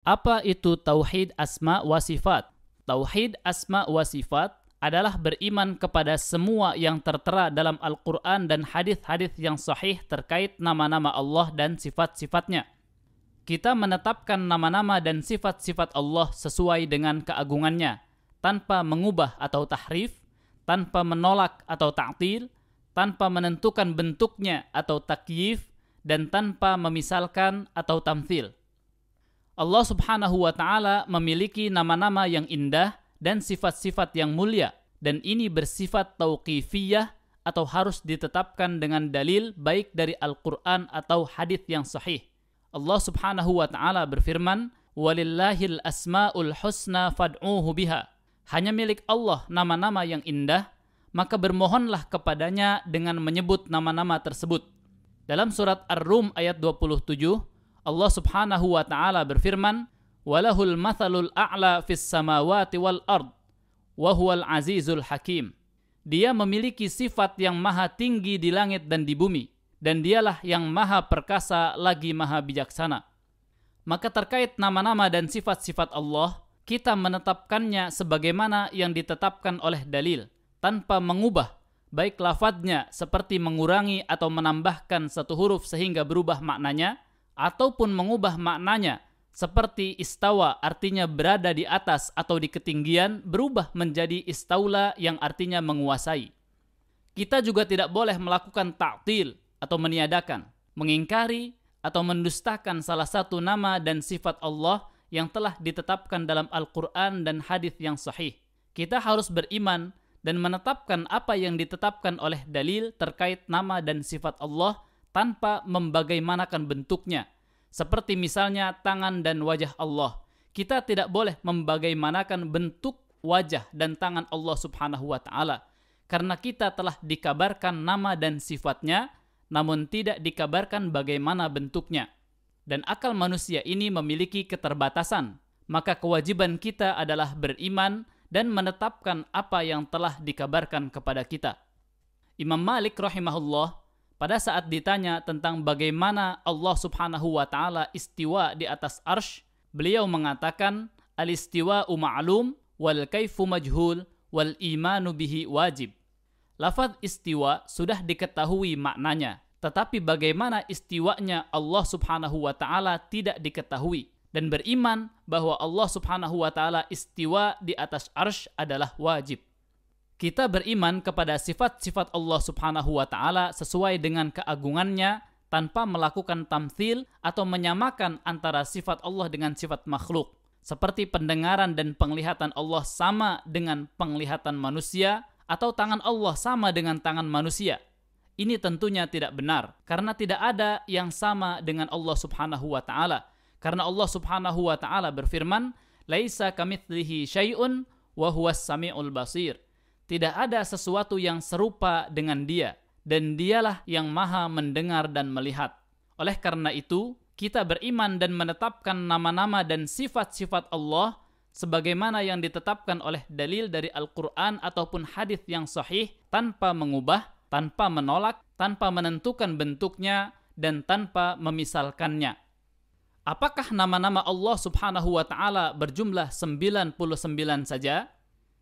Apa itu tauhid asma wa sifat? Tauhid asma wa sifat adalah beriman kepada semua yang tertera dalam Al-Quran dan hadis-hadis yang sahih terkait nama-nama Allah dan sifat-sifatnya. Kita menetapkan nama-nama dan sifat-sifat Allah sesuai dengan keagungannya, tanpa mengubah atau tahrif, tanpa menolak atau ta'til, tanpa menentukan bentuknya atau takyif, dan tanpa memisalkan atau tamthil. Allah subhanahu wa ta'ala memiliki nama-nama yang indah dan sifat-sifat yang mulia, dan ini bersifat tauqifiyah atau harus ditetapkan dengan dalil baik dari Al-Quran atau hadits yang sahih. Allah subhanahu wa ta'ala berfirman, "Walillahil asma'ul husna fad'uhu biha." Hanya milik Allah nama-nama yang indah, maka bermohonlah kepadanya dengan menyebut nama-nama tersebut. Dalam surat Ar-Rum ayat 27, Allah subhanahu wa ta'ala berfirman, "Walahul mathalul a'la fis samawati wal ard, wa huwal azizul hakim." Dia memiliki sifat yang maha tinggi di langit dan di bumi, dan dialah yang maha perkasa lagi maha bijaksana. Maka terkait nama-nama dan sifat-sifat Allah, kita menetapkannya sebagaimana yang ditetapkan oleh dalil, tanpa mengubah, baik lafadznya seperti mengurangi atau menambahkan satu huruf sehingga berubah maknanya, ataupun mengubah maknanya seperti istawa artinya berada di atas atau di ketinggian berubah menjadi istaula yang artinya menguasai. Kita juga tidak boleh melakukan ta'til atau meniadakan, mengingkari atau mendustakan salah satu nama dan sifat Allah yang telah ditetapkan dalam Al-Quran dan hadis yang sahih. Kita harus beriman dan menetapkan apa yang ditetapkan oleh dalil terkait nama dan sifat Allah tanpa membagaimanakan bentuknya. Seperti misalnya tangan dan wajah Allah. Kita tidak boleh membagaimanakan bentuk wajah dan tangan Allah subhanahu wa ta'ala. Karena kita telah dikabarkan nama dan sifatnya, namun tidak dikabarkan bagaimana bentuknya. Dan akal manusia ini memiliki keterbatasan. Maka kewajiban kita adalah beriman dan menetapkan apa yang telah dikabarkan kepada kita. Imam Malik rahimahullah pada saat ditanya tentang bagaimana Allah subhanahu wa ta'ala istiwa di atas arsy, beliau mengatakan, "Al-istiwa'u ma'lum, wal kaifu majhul, wal imanu bihi wajib." Lafaz istiwa sudah diketahui maknanya, tetapi bagaimana istiwanya Allah subhanahu wa ta'ala tidak diketahui. Dan beriman bahwa Allah subhanahu wa ta'ala istiwa di atas arsy adalah wajib. Kita beriman kepada sifat-sifat Allah subhanahu wa ta'ala sesuai dengan keagungannya tanpa melakukan tamthil atau menyamakan antara sifat Allah dengan sifat makhluk. Seperti pendengaran dan penglihatan Allah sama dengan penglihatan manusia atau tangan Allah sama dengan tangan manusia. Ini tentunya tidak benar karena tidak ada yang sama dengan Allah subhanahu wa ta'ala. Karena Allah subhanahu wa ta'ala berfirman, "Laisa kamitslihi syai'un wa huwas sami'ul basir." Tidak ada sesuatu yang serupa dengan Dia, dan Dialah yang maha mendengar dan melihat. Oleh karena itu, kita beriman dan menetapkan nama-nama dan sifat-sifat Allah sebagaimana yang ditetapkan oleh dalil dari Al-Quran ataupun hadis yang sahih tanpa mengubah, tanpa menolak, tanpa menentukan bentuknya, dan tanpa memisalkannya. Apakah nama-nama Allah subhanahu wa ta'ala berjumlah 99 saja?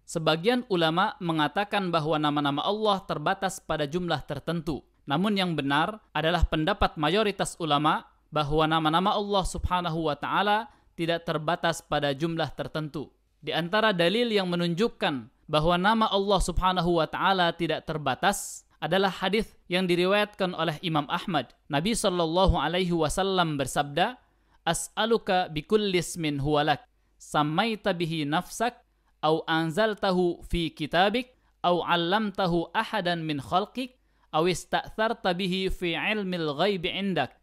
Sebagian ulama mengatakan bahwa nama-nama Allah terbatas pada jumlah tertentu. Namun yang benar adalah pendapat mayoritas ulama bahwa nama-nama Allah subhanahu wa ta'ala tidak terbatas pada jumlah tertentu. Di antara dalil yang menunjukkan bahwa nama Allah subhanahu wa ta'ala tidak terbatas adalah hadis yang diriwayatkan oleh Imam Ahmad. Nabi sallallahu alaihi wasallam bersabda, "As'aluka bikulli ismin huwalak, sammaita bihi nafsak, au anzaltahu fi kitabik, au 'allamtahu ahadan min khalqik, au ista'tharta bihi fi 'ilmil ghaibi 'indak."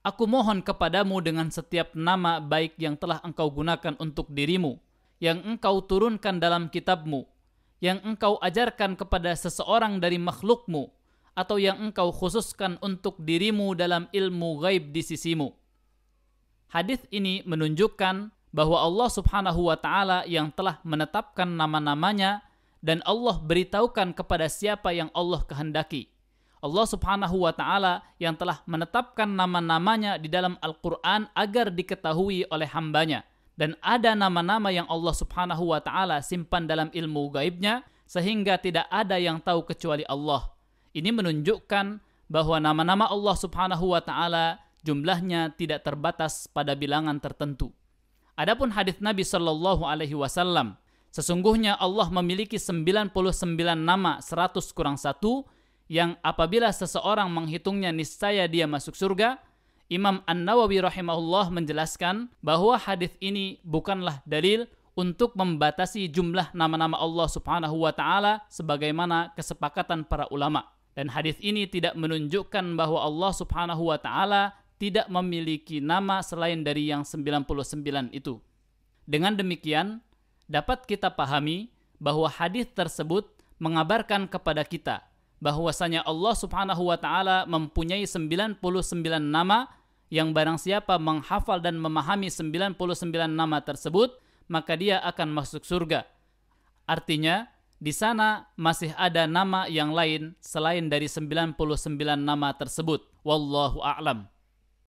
Aku mohon kepadamu dengan setiap nama baik yang telah engkau gunakan untuk dirimu, yang engkau turunkan dalam kitabmu, yang engkau ajarkan kepada seseorang dari makhlukmu, atau yang engkau khususkan untuk dirimu dalam ilmu ghaib di sisimu. Hadis ini menunjukkan bahwa Allah subhanahu wa ta'ala yang telah menetapkan nama-namanya dan Allah beritahukan kepada siapa yang Allah kehendaki. Allah Subhanahu wa Ta'ala yang telah menetapkan nama-namanya di dalam Al-Quran agar diketahui oleh hambanya. Dan ada nama-nama yang Allah Subhanahu wa Ta'ala simpan dalam ilmu gaibnya sehingga tidak ada yang tahu kecuali Allah. Ini menunjukkan bahwa nama-nama Allah Subhanahu wa Ta'ala jumlahnya tidak terbatas pada bilangan tertentu. Adapun hadis Nabi Shallallahu Alaihi Wasallam, sesungguhnya Allah memiliki 99 nama 100 kurang 1 yang apabila seseorang menghitungnya niscaya dia masuk surga. Imam An-Nawawi rahimahullah menjelaskan bahwa hadis ini bukanlah dalil untuk membatasi jumlah nama-nama Allah Subhanahu wa Ta'ala sebagaimana kesepakatan para ulama. Dan hadis ini tidak menunjukkan bahwa Allah Subhanahu wa Ta'ala tidak memiliki nama selain dari yang 99 itu. Dengan demikian, dapat kita pahami bahwa hadis tersebut mengabarkan kepada kita bahwasanya Allah Subhanahu wa Ta'ala mempunyai 99 nama yang barang siapa menghafal dan memahami 99 nama tersebut, maka dia akan masuk surga. Artinya, di sana masih ada nama yang lain selain dari 99 nama tersebut. Wallahu a'lam.